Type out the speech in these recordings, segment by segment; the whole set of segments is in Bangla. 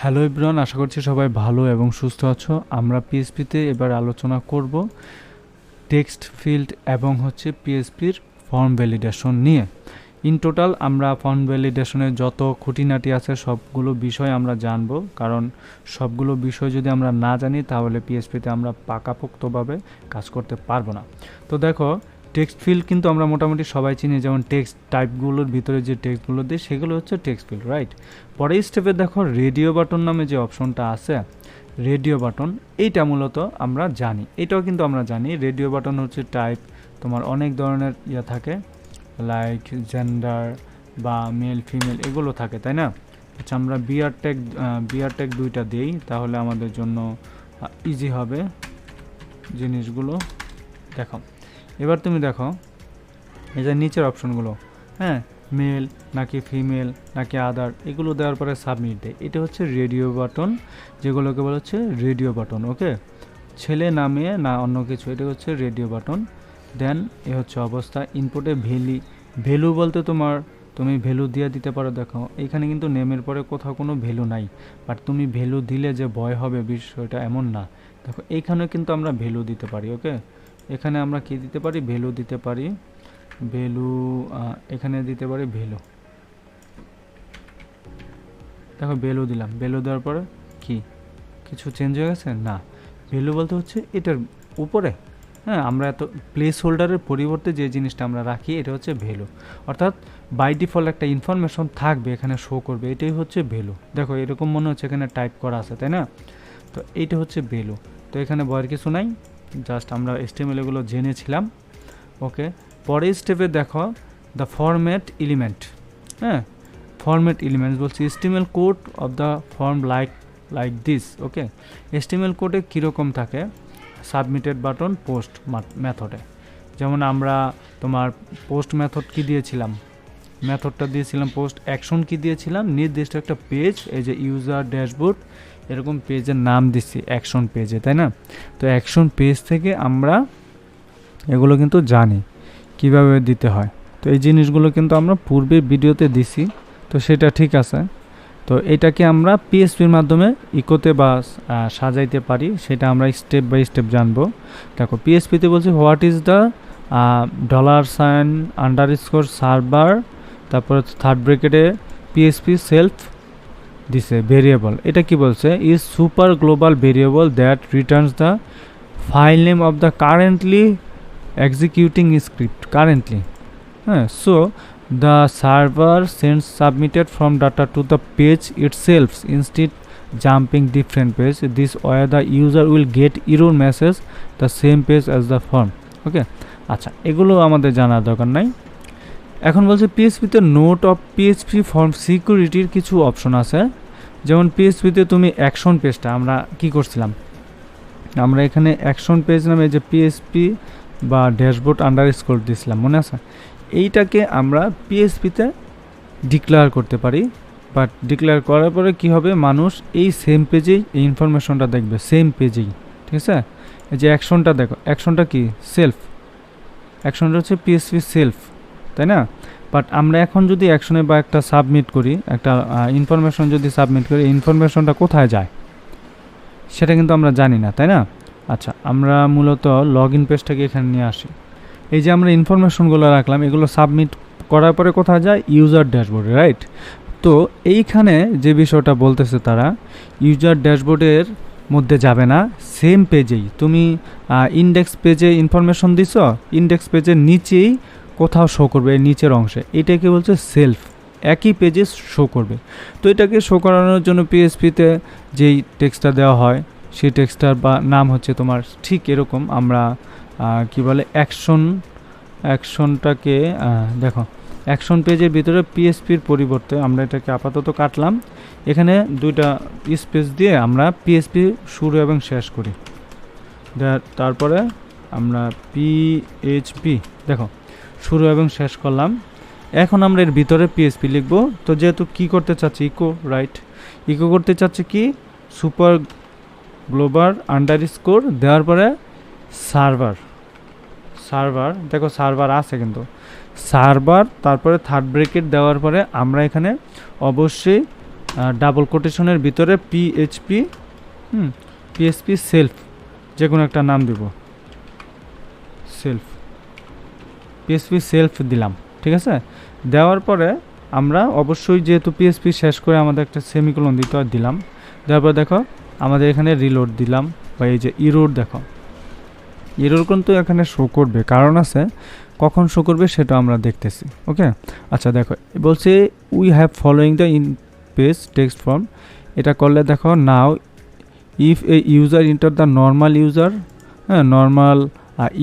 হ্যালো এভরিওয়ান, আশা করছি সবাই ভালো এবং সুস্থ আছো। আমরা পিএইচপিতে এবার আলোচনা করব টেক্সট ফিল্ড এবং পিএইচপির ফর্ম ভ্যালিডেশন নিয়ে। ইন টোটাল আমরা ফর্ম ভ্যালিডেশনের যত খুঁটিনাটি আছে সবগুলো বিষয় আমরা জানবো, কারণ সবগুলো বিষয় যদি আমরা না জানি তাহলে পিএইচপিতে আমরা পাকাপোক্তভাবে কাজ করতে পারবো না। তো দেখো, টেক্সট ফিল্ড কিন্তু আমরা মোটামুটি সবাই চিনি, যেমন টেক্সট টাইপগুলোর ভিতরে যে টেক্সটগুলো দিই সেগুলো হচ্ছে টেক্সট ফিল্ড, রাইট। পরের স্টেপে দেখো রেডিও বাটন নামে যে অপশনটা আছে, রেডিও বাটন, এইটা মূলত আমরা জানি, এটাও কিন্তু আমরা জানি রেডিও বাটন হচ্ছে টাইপ, তোমার অনেক ধরনের থাকে, লাইক জেন্ডার বা মেল ফিমেল এগুলো থাকে, তাই না? আচ্ছা, আমরা বিআর ট্যাগ দুইটা দিই, তাহলে আমাদের জন্য ইজি হবে জিনিসগুলো। দেখো, এবার তুমি দেখো এই যে নিচের অপশনগুলো, হ্যাঁ, মেল নাকি ফিমেল নাকি আদার, এগুলো দেওয়ার পরে সাবমিট দেয়, এটা হচ্ছে রেডিও বাটন, যেগুলোকে বলা হচ্ছে রেডিও বাটন। ওকে, ছেলে না মেয়ে না অন্য কিছু, এটা হচ্ছে রেডিও বাটন। দেন এ হচ্ছে অবস্থা। ইনপুটে ভ্যালু বলতে তুমি ভ্যালু দিয়ে দিতে পারো। দেখো, এখানে কিন্তু নেমের পরে কোথাও কোনো ভ্যালু নাই, বাট তুমি ভ্যালু দিলে যে ভয় হবে বিষয়টা এমন না। দেখো, এইখানে কিন্তু আমরা ভ্যালু দিতে পারি। ওকে, এখানে আমরা কি দিতে পারি? ভ্যালু দিতে পারি। ভ্যালু এখানে দিতে পারি ভ্যালু। দেখো, ভ্যালু দিলাম, ভ্যালু দেওয়ার পরে কি কিছু চেঞ্জ হয়ে গেছে? না। ভ্যালু বলতে হচ্ছে এটার উপরে, হ্যাঁ, আমরা এত প্লেস হোল্ডারের পরিবর্তে যে জিনিসটা আমরা রাখি এটা হচ্ছে ভ্যালু, অর্থাৎ বাই ডিফল্ট একটা ইনফরমেশন থাকবে এখানে শো করবে, এটাই হচ্ছে ভ্যালু। দেখো, এরকম মনে হচ্ছে এখানে টাইপ করা আছে, তাই না? তো এইটা হচ্ছে ভ্যালু। তো এখানে ভয়ের কিছু নাই, জাস্ট আমরা HTML এগুলো জেনেছিলাম। ওকে, পরের স্টেপে দেখো দ্য ফরম্যাট এলিমেন্ট, হ্যাঁ, ফরম্যাট এলিমেন্টস বলছি HTML code of the form like this. Okay, HTML কোডে কীরকম থাকে? সাবমিটেড বাটন পোস্ট মেথডে, যেমন আমরা তোমার পোস্ট মেথড কি দিয়েছিলাম, মেথডটা দিয়েছিলাম পোস্ট, অ্যাকশন কি দিয়েছিলাম, নির্দিষ্ট একটা পেজ, এই যে ইউজার ড্যাশবোর্ড, এরকম পেজের নাম দিচ্ছি অ্যাকশন পেজে, তাই না? তো অ্যাকশন পেজ থেকে আমরা এগুলো কিন্তু জানি কিভাবে দিতে হয়। তো এই জিনিসগুলো কিন্তু আমরা পূর্বের ভিডিওতে দিছি, তো সেটা ঠিক আছে। তো এটাকে আমরা পিএইচপির মাধ্যমে ইকোতে বা সাজাইতে পারি, সেটা আমরা স্টেপ বাই স্টেপ জানবো। দেখো, পিএইচপিতে বলছে হোয়াট ইজ দ্য $_ সার্ভার, তারপরে থার্ড ব্র্যাকেটে পিএইচপি সেলফ দিছে ভেরিয়েবল। এটা কি বলছে? Is super global variable that returns the file name of the currently executing script currently, হ্যাঁ। So the server sends submitted from data to the page itself instead jumping different page. This way the user will get error message the same page as the form. ওকে, আচ্ছা, এগুলো আমাদের জানার দরকার নাই। এখন বলছে পিএইচপিতে নোট অফ পিএইচপি ফর্ম সিকিউরিটির কিছু অপশন আছে, যেমন পিএইচপিতে তুমি অ্যাকশন পেজটা আমরা কি করছিলাম, আমরা এখানে অ্যাকশন পেজ নামে যে পিএইচপি বা ড্যাশবোর্ড আন্ডারস্কোর দিয়েছিলাম, মনে আছে? এইটাকে আমরা পিএইচপিতে ডিক্লেয়ার করতে পারি, বাট ডিক্লেয়ার করার পরে কি হবে, মানুষ এই সেম পেজেই এই ইনফরমেশনটা দেখবে, সেম পেজেই, ঠিক আছে? এই যে অ্যাকশনটা দেখো, অ্যাকশনটা কি? সেলফ, অ্যাকশনটা হচ্ছে পিএইচপি সেলফ, তাই না? বাট আমরা এখন যদি অ্যাকশনে বা একটা সাবমিট করি, একটা ইনফরমেশন যদি সাবমিট করি, এই ইনফরমেশনটা কোথায় যায় সেটা কিন্তু আমরা জানি না, তাই না? আচ্ছা, আমরা মূলত লগ ইন পেজটাকে এখানে নিয়ে আসি। এই যে আমরা ইনফরমেশনগুলো রাখলাম, এগুলো সাবমিট করার পরে কোথায় যায়? ইউজার ড্যাশবোর্ডে, রাইট? তো এইখানে যে বিষয়টা বলতেছে তারা, ইউজার ড্যাশবোর্ডের মধ্যে যাবে না, সেম পেজেই তুমি ইন্ডেক্স পেজে ইনফরমেশন দিছ, ইন্ডেক্স পেজের নিচেই কোথাও শো করবে, এই নিচের অংশে, এটাকে বলছে সেলফ, একই পেজে শো করবে। তো এটাকে শো করানোর জন্য পিএইচপিতে যেই টেক্সটটা দেওয়া হয় সেই টেক্সটটার বা নাম হচ্ছে তোমার ঠিক এরকম, আমরা কি বলে অ্যাকশনটাকে দেখো, অ্যাকশন পেজের ভিতরে পিএইচপির পরিবর্তে আমরা এটাকে আপাতত কাটলাম, এখানে দুইটা স্পেস দিয়ে আমরা পিএইচপি শুরু এবং শেষ করি, তারপরে আমরা পিএইচপি দেখো শুরু এবং শেষ করলাম। এখন আমরা এর ভিতরে পিএইচপি লিখব। তো যেহেতু কি করতে চাচ্ছি, ইকো, রাইট, ইকো করতে চাচ্ছি কি, সুপার গ্লোবাল আন্ডারস্কোর দেওয়ার পরে সার্ভার, দেখো সার্ভার আছে কিন্তু সার্ভার, তারপরে থার্ড ব্র্যাকেট দেওয়ার পরে আমরা এখানে অবশ্যই ডাবল কোটেশনের ভিতরে পিএইচপি পিএইচপি সেলফ যে কোনো একটা নাম দিব, সেলফ, পিএইচপি সেলফ দিলাম, ঠিক আছে। দেওয়ার পরে আমরা অবশ্যই যেহেতু পিএইচপি শেষ করে আমাদের একটা সেমিকোলন দিতে হয়, দিলাম। দেওয়ার পর দেখো আমাদের এখানে রিলোড দিলাম, বা এই যে ইরোর, দেখো ইরোর কিন্তু এখানে শো করবে, কারণ আছে, কখন শো করবে সেটা আমরা দেখতেছি, ওকে। আচ্ছা দেখো বলছে we have following the in page text form, এটা করলে দেখো নাও if a user enter the normal user, হ্যাঁ নর্মাল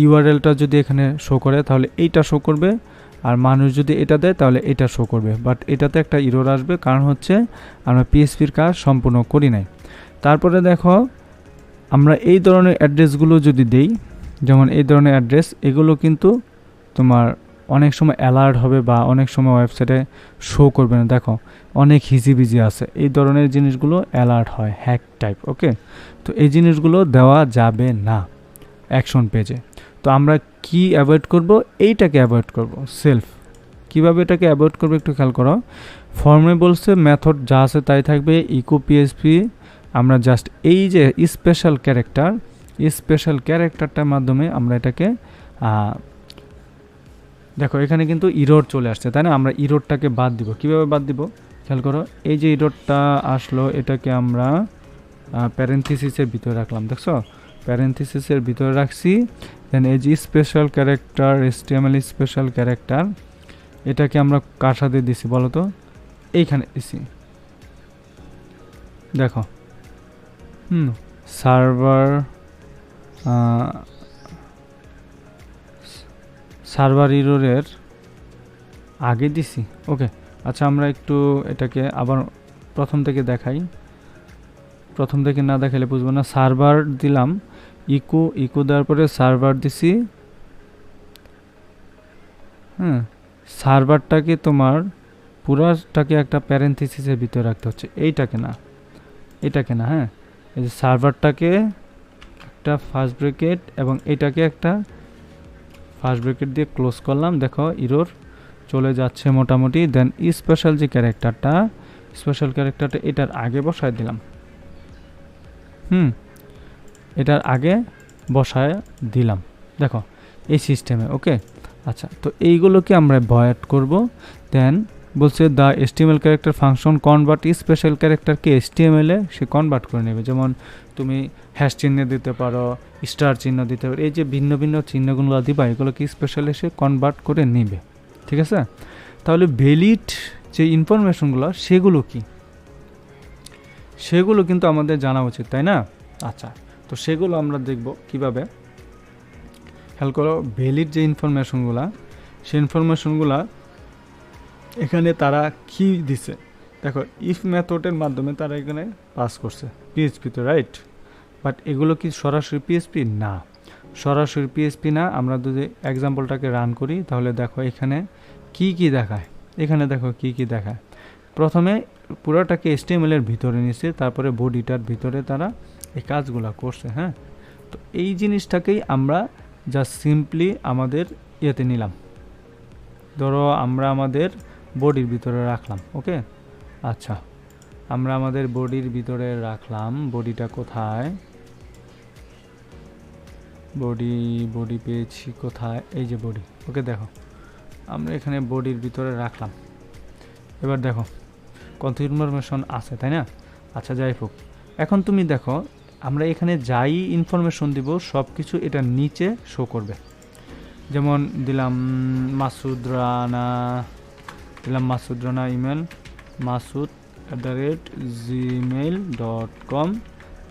ইউআরএলটা যদি এখানে শো করে তাহলে এইটা শো করবে, আর মানুষ যদি এটা দেয় তাহলে এটা শো করবে, বাট এটাতে একটা ইরোর আসবে, কারণ হচ্ছে আমরা পিএইচপির কাজ সম্পূর্ণ করি নাই। তারপরে দেখো আমরা এই ধরনের অ্যাড্রেসগুলো যদি দেই, যেমন এই ধরনের অ্যাড্রেস, এগুলো কিন্তু তোমার অনেক সময় অ্যালার্ট হবে বা অনেক সময় ওয়েবসাইটে শো করবে না, দেখো অনেক হিজিবিজি আছে, এই ধরনের জিনিসগুলো অ্যালার্ট হয়, হ্যাক টাইপ, ওকে। তো এই জিনিসগুলো দেওয়া যাবে না অ্যাকশন পেজে। তো আমরা কি অ্যাভয়েড করব, এইটাকে অ্যাভয়েড করব, সেলফ। কিভাবে এটাকে অ্যাভয়েড করবো একটু খেয়াল করো। ফর্মে বলছে মেথড যা আছে তাই থাকবে, ইকো পিএইচপি, আমরা জাস্ট এই যে স্পেশাল ক্যারেক্টারটার মাধ্যমে আমরা এটাকে দেখো এখানে কিন্তু ইরোর চলে আসছে, তাই না। আমরা ইরোরটাকে বাদ দিব, কিভাবে বাদ দিব খেয়াল করো। এই যে ইরোরটা আসলো, এটাকে আমরা প্যারেন্থিসিসের ভিতরে রাখলাম, দেখছো প্যারেন্থিসিসের ভিতরে রাখছি। দেন এই যে special character, HTML special character, এটাকে আমরা কার সাথে দিছি বলো তো, এইখানে দিছি, দেখো সার্ভার ইরোরের আগে দিছি, ওকে। আচ্ছা আমরা একটু এটাকে আবার প্রথম থেকে দেখাই, প্রথম থেকে না দেখালে বুঝবো না। সার্ভার দিলাম, ইকো দেওয়ার পরে সার্ভার দিছি, সার্ভারটাকে তোমার পুরাটাকে একটা প্যারেন্থিসিসের ভিতরে রাখতে হচ্ছে, এইটাকে না, এটাকে না, হ্যাঁ এই যে সার্ভারটাকে একটা ফার্স্ট ব্র্যাকেট এবং এটাকে একটা ফার্স্ট ব্র্যাকেট দিয়ে ক্লোজ করলাম, দেখো ইরোর চলে যাচ্ছে মোটামুটি। দেন স্পেশাল ক্যারেক্টারটা এটার আগে বসায় দিলাম, এটার আগে বসায় দিলাম, দেখো এই সিস্টেমে, ওকে। আচ্ছা তো এইগুলোকে আমরা ভয়েড করব। দেন বলছে the HTML character function convert special ক্যারেক্টারকে HTML এ সে কনভার্ট করে নেবে, যেমন তুমি হ্যাশ চিহ্ন দিতে পারো, স্টার চিহ্ন দিতে পারো, এই যে ভিন্ন ভিন্ন চিহ্নগুলো দিবা এগুলোকে স্পেশাল এসে কনভার্ট করে নেবে, ঠিক আছে। তাহলে ভ্যালিড যে ইনফরমেশনগুলো সেগুলো কি, সেগুলো কিন্তু আমাদের জানা উচিত, তাই না। আচ্ছা তো সেগুলো আমরা দেখব কিভাবে, খেয়াল করো। ভ্যালিড যে ইনফরমেশনগুলো, সেই ইনফরমেশনগুলো এখানে তারা কি দিছে, দেখো ইফ মেথডের মাধ্যমে তারা এখানে পাস করছে পিএইচপিতে, রাইট। বাট এগুলো কি সরাসরি পিএইচপি না, সরাসরি পিএইচপি না। আমরা যদি এক্সাম্পলটাকে রান করি তাহলে দেখো এখানে কি কি দেখায়, এখানে দেখো কি কি দেখায়। প্রথমে পুরোটাকে HTML এর ভিতরে নিছে, তারপরে বডিটার ভিতরে তারা এই কাজগুলো করছে, হ্যাঁ। তো এই জিনিসটাকেই আমরা জাস্ট সিম্পলি আমাদের ইয়েতে নিলাম, ধরো আমরা আমাদের বডির ভিতরে রাখলাম, ওকে। আচ্ছা আমরা আমাদের বডির ভিতরে রাখলাম, বডিটা কোথায়, বডি পেয়েছি কোথায়, এই যে বডি, ওকে। দেখো আমরা এখানে বডির ভিতরে রাখলাম, এবার দেখো কত ইনফরমেশন আছে, তাই না। আচ্ছা যাই হোক, এখন তুমি দেখো আমরা এখানে যাই ইনফরমেশন দিব সব কিছু এটা নিচে শো করবে। যেমন দিলাম মাসুদ রানা ইমেল masud@gmail.com,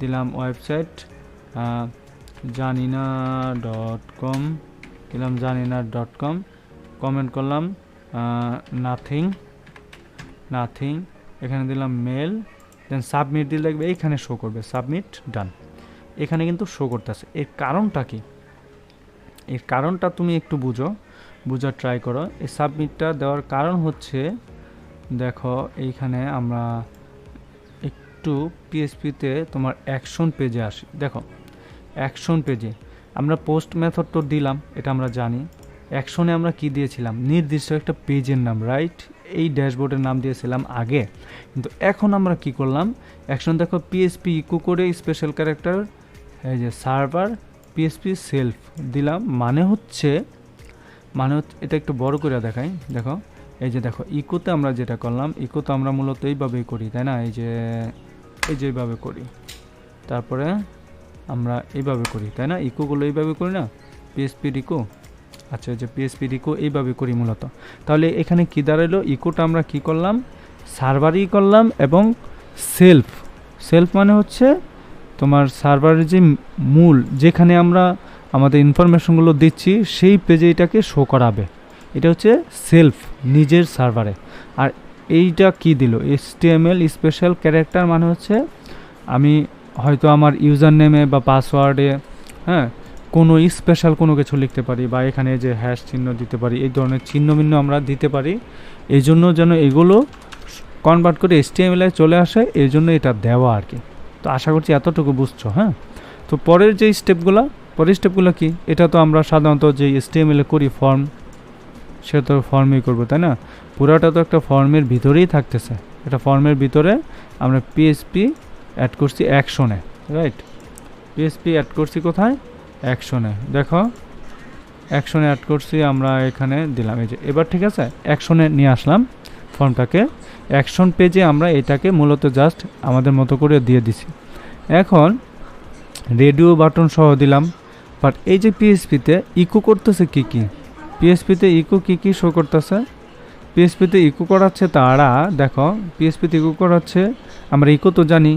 দিলাম ওয়েবসাইট janina.com, দিলাম janina.com, কমেন্ট করলাম নাথিং, এখানে দিলাম মেল, দেন সাবমিট দিলে দেখবে এইখানে শো করবে সাবমিট ডান, এখানে কিন্তু শো করতেছে। এর কারণটা কি, এর কারণটা তুমি একটু বোঝার ট্রাই করো। এই সাবমিটটা দেওয়ার কারণ হচ্ছে, দেখো এইখানে আমরা একটু পিএইচপিতে তোমার অ্যাকশন পেজে আসি, দেখো অ্যাকশন পেজে আমরা পোস্ট মেথড তো দিলাম, এটা আমরা জানি। অ্যাকশনে আমরা কি দিয়েছিলাম, নির্দিষ্ট একটা পেজের নাম, রাইট। এই ড্যাশবোর্ডের নাম দিয়েছিলাম আগে, কিন্তু এখন আমরা কি করলাম, এখন দেখো পিএসপি ইকো করে স্পেশাল ক্যারেক্টার এই যে সার্ভার পিএসপি সেলফ দিলাম, মানে হচ্ছে এটা একটু বড় করে দেখাই। দেখো এই যে দেখো ইকোতে আমরা যেটা করলাম, ইকোতে আমরা মূলত এইভাবেই করি, তাই না, এই যে এইভাবে করি, তারপরে আমরা এইভাবে করি, তাই না, ইকোগুলো এইভাবে করি না, পিএসপি ইকো। আচ্ছা, এই যে পিএসপি ইকো এইভাবে করি মূলত। তাহলে এখানে কি দাঁড়ালো, ইকোটা আমরা কি করলাম, সার্ভারই করলাম, এবং সেলফ মানে হচ্ছে তোমার সার্ভারের যে মূল, যেখানে আমরা আমাদের ইনফরমেশনগুলো দিচ্ছি সেই পেজে এটাকে শো করাবে, এটা হচ্ছে সেলফ নিজের সার্ভারে। আর এইটা কি দিল, HTML স্পেশাল ক্যারেক্টার, মানে হচ্ছে আমি হয়তো আমার ইউজার নেমে বা পাসওয়ার্ডে কোনো স্পেশাল কোনো কিছু লিখতে পারি, বা এখানে যে হ্যাশ চিহ্ন দিতে পারি, এই ধরনের চিহ্ন আমরা দিতে পারি, এই জন্য যেন এগুলো কনভার্ট করে HTML এ চলে আসে, এই জন্য এটা দেওয়া আর কি। তো আশা করছি এতটুকু বুঝছো। তো পরের স্টেপগুলো কি, এটা তো আমরা সাধারণত যে HTML এ করি ফর্ম, সে তো ফর্মেই করবো, তাই না, পুরাটা তো একটা ফর্মের ভিতরেই থাকতেছে। এটা ফর্মের ভিতরে আমরা পিএসপি অ্যাড করছি অ্যাকশনে, রাইট, পিএসপি অ্যাড করছি কোথায়, অ্যাকশনে। দেখো অ্যাকশনে অ্যাড করছি আমরা, এখানে দিলাম, এই যে এবার ঠিক আছে, অ্যাকশনে নিয়ে আসলাম ফর্মটাকে, অ্যাকশন পেজে আমরা এটাকে মূলত জাস্ট আমাদের মতো করে দিয়ে দিছি। এখন রেডিও বাটন সহ দিলাম, বাট এই যে পিএসপিতে ইকো করতেছে কি পিএসপিতে ইকো কি শো করতেছে, পিএসপিতে ইকো করাচ্ছে তারা, দেখো পিএসপিতে ইকো করাচ্ছে, আমরা ইকো তো জানি,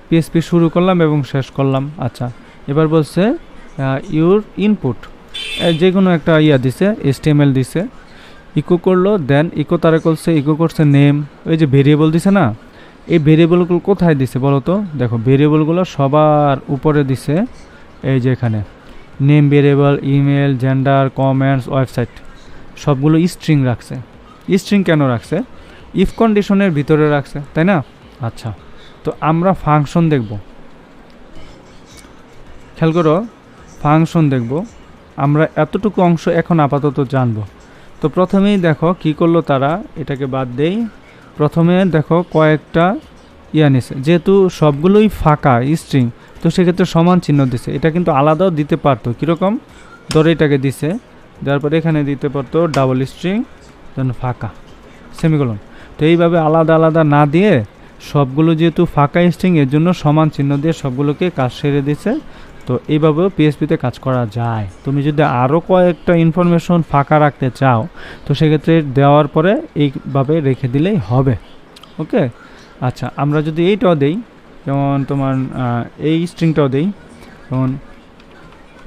পিএসপি শুরু করলাম এবং শেষ করলাম। আচ্ছা, এবার বলছে ইউর ইনপুট, যে কোনো একটা দিছে, HTML দিছে, ইকো করলো, দেন ইকো তারা করছে নেম, ওই যে ভেরিয়েবল দিছে না, এই ভেরিয়েবলগুলো কোথায় দিছে বলো তো, দেখো ভেরিয়েবলগুলো সবার উপরে দিছে, এই যে এখানে name variable, email, gender, comments, website, সবগুলো স্ট্রিং রাখছে। স্ট্রিং কেন রাখছে, ইফ কন্ডিশনের ভিতরে রাখছে, তাই না। আচ্ছা, তো আমরা ফাংশন দেখব, খেয়াল করো, ফাংশন দেখব আমরা, এতটুকু অংশ এখন আপাতত জানবো। তো প্রথমেই দেখো কি করলো তারা, এটাকে বাদ দেই, প্রথমে দেখো কয়েকটা নিছে, যেহেতু সবগুলোই ফাঁকা স্ট্রিং, তো সেক্ষেত্রে সমান চিহ্ন দিছে, এটা কিন্তু আলাদাও দিতে পারতো, কীরকম, ধরে এটাকে দিছে, দেওয়ার পরে এখানে দিতে পারতো ডাবল স্ট্রিং যেন ফাঁকা সেমিকোলন। তো এইভাবে আলাদা আলাদা না দিয়ে সবগুলো যেহেতু ফাঁকা স্ট্রিং, এর জন্য সমান চিহ্ন দিয়ে সবগুলোকে কাজ সেরে দিছে। তো এইভাবেও পিএসপিতে কাজ করা যায়। তুমি যদি আরও কয়েকটা ইনফরমেশন ফাঁকা রাখতে চাও, তো সেক্ষেত্রে দেওয়ার পরে এইভাবে রেখে দিলেই হবে। ওকে, আচ্ছা, আমরা যদি এইটাও দেই, যেমন তোমার এই স্ট্রিংটাও দেই, যেমন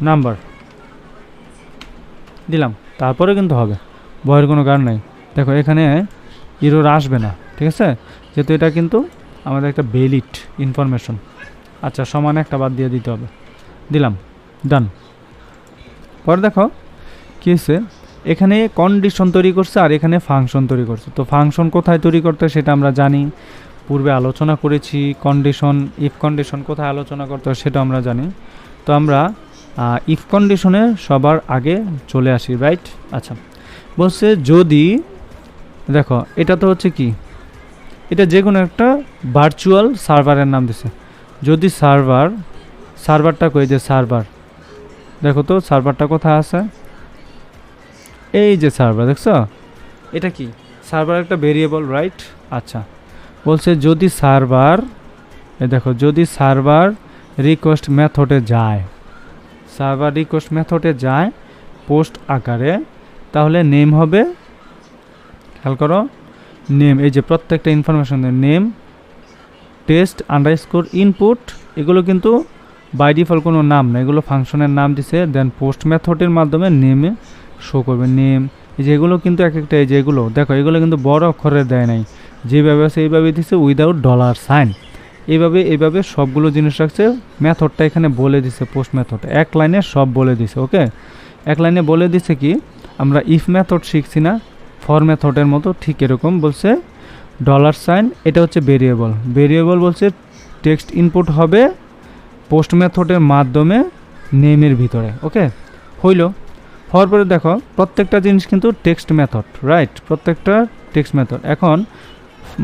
নাম্বার দিলাম, তারপরে কিন্তু হবে, ভয়ের কোনো কারণ নাই। দেখো এখানে এরর আসবে না, ঠিক আছে, যেহেতু এটা কিন্তু আমাদের একটা ভ্যালিড ইনফরমেশন। আচ্ছা, সমান একটা বাদ দিয়ে দিতে হবে, দিলাম, ডান। পরে দেখো কী হয়েছে, এখানে কন্ডিশন তৈরি করছে আর এখানে ফাংশন তৈরি করছে। তো ফাংশন কোথায় তৈরি করতে সেটা আমরা জানি, পূর্বে আলোচনা করেছি। কন্ডিশন, ইফ কন্ডিশন কোথায় আলোচনা করতে হয় সেটা আমরা জানি। তো আমরা ইফ কন্ডিশনে সবার আগে চলে আসি, রাইট। আচ্ছা, বলছে যদি, দেখো এটা তো হচ্ছে কি, এটা যে কোনো একটা ভার্চুয়াল সার্ভারের নাম দিছে। যদি সার্ভারটা কই, যে সার্ভার, দেখো তো সার্ভারটা কোথায় আছে, এই যে সার্ভার, দেখছো, এটা কি সার্ভার, একটা ভেরিয়েবল, রাইট। আচ্ছা, বলছে যদি সার্ভার, দেখো যদি সার্ভার রিকোয়েস্ট মেথডে যায়, পোস্ট আকারে, তাহলে নেম হবে, খেয়াল করো, নেম, এই যে প্রত্যেকটা information, name, test underscore input, এগুলো কিন্তু বাই ডিফল্ট কোনো নাম না, এগুলো ফাংশনের নাম দিছে। দেন পোস্ট মেথডের মাধ্যমে নেমে শো করবে, নেম, এই যে এগুলো কিন্তু এক একটা, এই যে এগুলো দেখো, এগুলো কিন্তু বড় অক্ষরে দেয় নাই, যেভাবে আছে এইভাবে দিছে, উইদাউট $সাইন, এইভাবে সবগুলো জিনিস রাখছে। মেথডটা এখানে বলে দিছে, পোস্ট মেথড এক লাইনে সব বলে দিছে। ওকে, এক লাইনে বলে দিছে কি, আমরা ইফ মেথড শিখছি না, ফর মেথডের মতো, ঠিক এরকম বলছে $সাইন, এটা হচ্ছে ভেরিয়েবল বলছে টেক্সট ইনপুট হবে পোস্ট মেথডের মাধ্যমে নেমের ভিতরে। ওকে, হইল। হওয়ার পরে দেখো প্রত্যেকটা জিনিস কিন্তু টেক্সট মেথড, রাইট, প্রত্যেকটা টেক্সট মেথড। এখন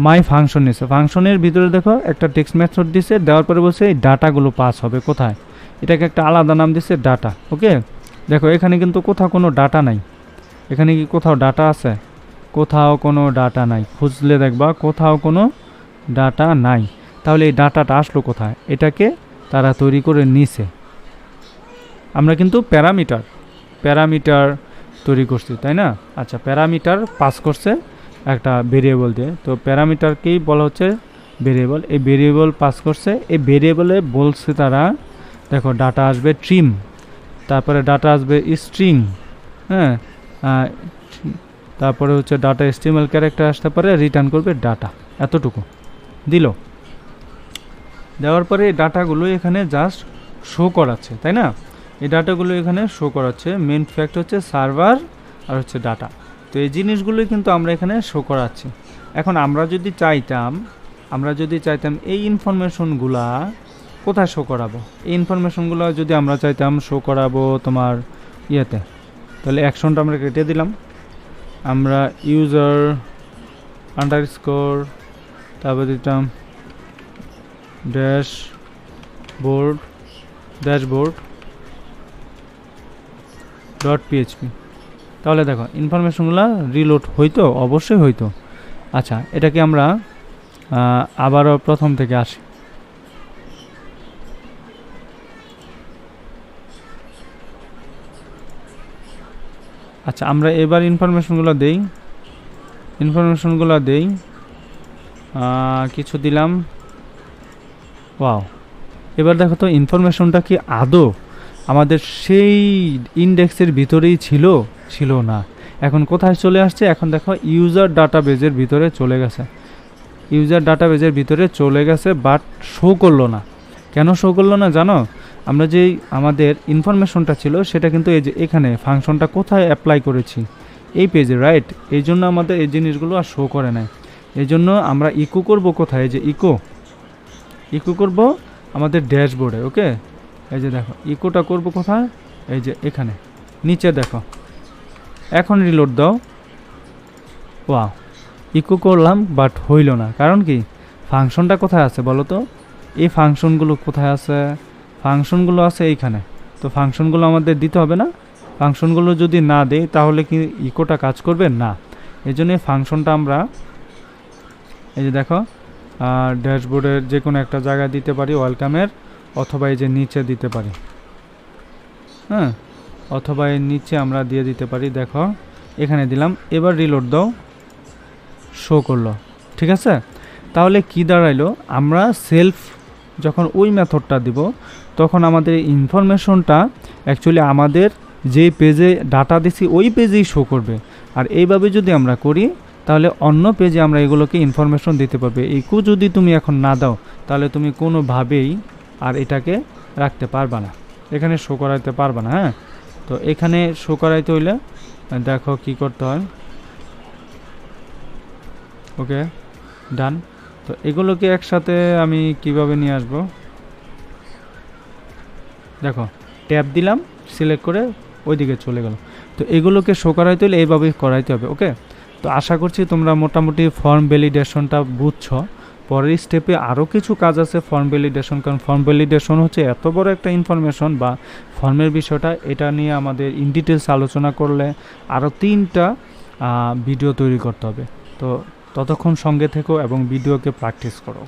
মাই ফাংশন নিছে, ফাংশনের ভিতরে দেখো একটা টেক্সট মেথড দিছে, দেওয়ার পরে বলছে এই ডাটাগুলো পাস হবে কোথায়, এটাকে একটা আলাদা নাম দিছে ডাটা। ওকে, দেখো এখানে কিন্তু কোথাও কোনো ডাটা নাই, এখানে কি কোথাও ডাটা আছে? কোথাও কোনো ডাটা নাই, খুঁজলে দেখবা কোথাও কোনো ডাটা নাই। তাহলে এই ডাটাটা আসলো কোথায়? এটাকে তারা তৈরি করে নিছে। আমরা কিন্তু প্যারামিটার তৈরি করছি, তাই না? আচ্ছা, প্যারামিটার পাস করছে একটা ভেরিয়েবল দিয়ে, তো প্যারামিটারকেই বলা হচ্ছে ভেরিয়েবল। এই ভেরিয়েবল পাস করছে, এই ভেরিয়েবলে বলছে তারা দেখো ডাটা আসবে ট্রিম, তারপরে ডাটা আসবে স্ট্রিং, হ্যাঁ, তারপরে হচ্ছে ডাটা এসটিএমএল ক্যারেক্টার আসতে পারে, রিটার্ন করবে ডাটা। এতটুকু দিল, দেওয়ার পরে এই ডাটাগুলো এখানে জাস্ট শো করাচ্ছে, তাই না? এই ডাটাগুলো এখানে শো করাচ্ছে। মেন ফ্যাক্ট হচ্ছে সার্ভার আর হচ্ছে ডাটা। তো এই জিনিসগুলো কিন্তু আমরা এখানে শো করাচ্ছি। এখন আমরা যদি চাইতাম এই ইনফরমেশনগুলা কোথায় শো করাবো, এই ইনফরমেশনগুলো যদি আমরা চাইতাম শো করাবো তোমার ইয়েতে, তাহলে অ্যাকশনটা আমরা কেটে দিলাম। আমরা ইউজার আন্ডারস্কোর, তারপর দিতাম ড্যাশবোর্ড .php। তাহলে দেখো ইনফরমেশনগুলো রিলোড হইতো, অবশ্যই হইতো। আচ্ছা, এটাকে আমরা আবারও প্রথম থেকে আসি। আচ্ছা, আমরা এবার ইনফরমেশনগুলো দেই, কিছু দিলাম। ওয়াও, এবার দেখো তো ইনফরমেশনটা কি আদৌ আমাদের সেই ইন্ডেক্সের ভিতরেই ছিল না। এখন কোথায় চলে আসছে? এখন দেখো ইউজার ডাটাবেজের ভিতরে চলে গেছে, বাট শো করলো না। কেন শো করলো না জানো? আমরা যেই আমাদের ইনফরমেশনটা ছিল সেটা কিন্তু এই যে এখানে ফাংশনটা কোথায় অ্যাপ্লাই করেছি, এই পেজে, রাইট? এই জন্য আমাদের এই জিনিসগুলো আর শো করে নাই। এই জন্য আমরা ইকো করব কোথায়? এই যে ইকো করব আমাদের ড্যাশবোর্ডে। ওকে, এই যে দেখো ইকোটা করব কোথায়? এই যে এখানে নিচে দেখো। এখন রিলোড দাও। ওয়াও, ইকো করলাম বাট হইল না। কারণ কি? ফাংশনটা কোথায় আছে বলো তো? এই ফাংশনগুলো কোথায় আছে? ফাংশনগুলো আছে এইখানে। তো ফাংশনগুলো আমাদের দিতে হবে না? ফাংশনগুলো যদি না দেই তাহলে কি ইকোটা কাজ করবে না? এই জন্য ফাংশনটা আমরা এই যে দেখো ড্যাশবোর্ডের যে কোনো একটা জায়গায় দিতে পারি, ওয়েলকামের, অথবা এই যে নিচে দিতে পারি, হ্যাঁ, অথবা এর নিচে আমরা দিয়ে দিতে পারি। দেখো এখানে দিলাম, এবার রিলোড দাও, শো করলো। ঠিক আছে, তাহলে কি দাঁড়াইলো? আমরা সেলফ যখন ওই মেথডটা দিব তখন আমাদের ইনফরমেশনটা অ্যাকচুয়ালি আমাদের যে পেজে ডাটা দিছি ওই পেজেই শো করবে। আর এইভাবে যদি আমরা করি তাহলে অন্য পেজে আমরা এগুলোকে ইনফরমেশন দিতে পারবে। ইকো যদি তুমি এখন না দাও তাহলে তুমি কোনোভাবেই আর এটাকে রাখতে পারবা না, এখানে শো করাইতে পারবা না। হ্যাঁ, তো এখানে শো করাইতে হইলে দেখো কি করতে হয়। ওকে, ডান। তো এগুলোকে একসাথে আমি কিভাবে নিয়ে আসব? দেখো ট্যাব দিলাম, সিলেক্ট করে ওইদিকে চলে গেল। তো এগুলোকে শো করাইতে হলে এইভাবে করাইতে হবে। ওকে, তো আশা করছি তোমরা মোটামুটি ফর্ম ভ্যালিডেশনটা বুঝছো। পরের স্টেপে আরও কিছু কাজ আছে ফর্ম ভ্যালিডেশন, কারণ ফর্ম ভ্যালিডেশন হচ্ছে এত বড় একটা ইনফরমেশন বা ফর্মের বিষয়টা, এটা নিয়ে আমাদের ইন ডিটেলস আলোচনা করলে আরও 3টা ভিডিও তৈরি করতে হবে। তো ততক্ষণ সঙ্গে থেকো এবং ভিডিওকে প্র্যাকটিস করো।